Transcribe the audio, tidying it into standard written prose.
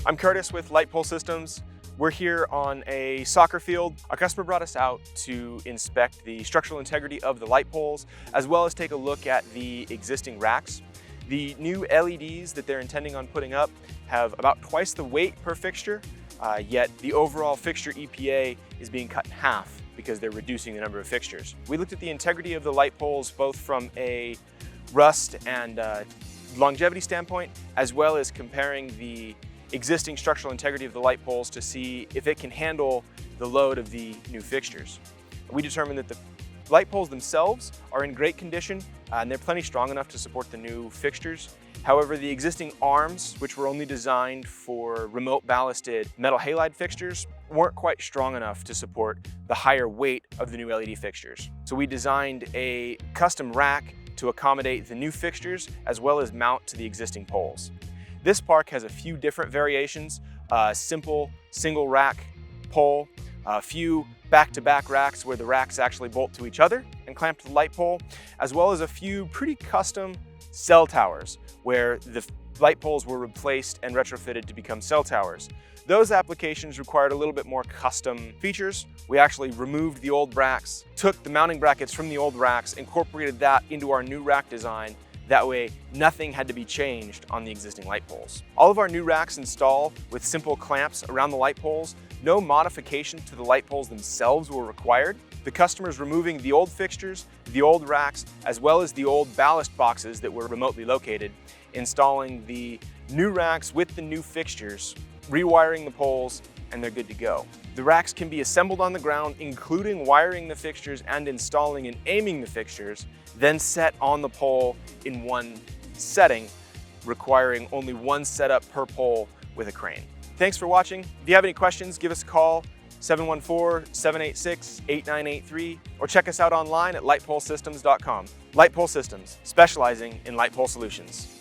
I'm Curtis with Light Pole Systems. We're here on a soccer field. Our customer brought us out to inspect the structural integrity of the light poles, as well as take a look at the existing racks. The new LEDs that they're intending on putting up have about twice the weight per fixture, yet the overall fixture EPA is being cut in half because they're reducing the number of fixtures. We looked at the integrity of the light poles both from a rust and longevity standpoint, as well as comparing the existing structural integrity of the light poles to see if it can handle the load of the new fixtures. We determined that the light poles themselves are in great condition and they're plenty strong enough to support the new fixtures. However, the existing arms, which were only designed for remote ballasted metal halide fixtures, weren't quite strong enough to support the higher weight of the new LED fixtures. So we designed a custom rack to accommodate the new fixtures as well as mount to the existing poles. This park has a few different variations, simple single rack pole, a few back-to-back racks where the racks actually bolt to each other and clamp to the light pole, as well as a few pretty custom cell towers where the light poles were replaced and retrofitted to become cell towers. Those applications required a little bit more custom features. We actually removed the old racks, took the mounting brackets from the old racks, incorporated that into our new rack design. That way, nothing had to be changed on the existing light poles. All of our new racks install with simple clamps around the light poles. No modification to the light poles themselves were required. The customer's removing the old fixtures, the old racks, as well as the old ballast boxes that were remotely located, installing the new racks with the new fixtures, rewiring the poles, and they're good to go. The racks can be assembled on the ground, including wiring the fixtures and installing and aiming the fixtures, then set on the pole in one setting, requiring only one setup per pole with a crane. Thanks for watching. If you have any questions, give us a call, 714-786-8983, or check us out online at lightpolesystems.com. Light Pole Systems, specializing in light pole solutions.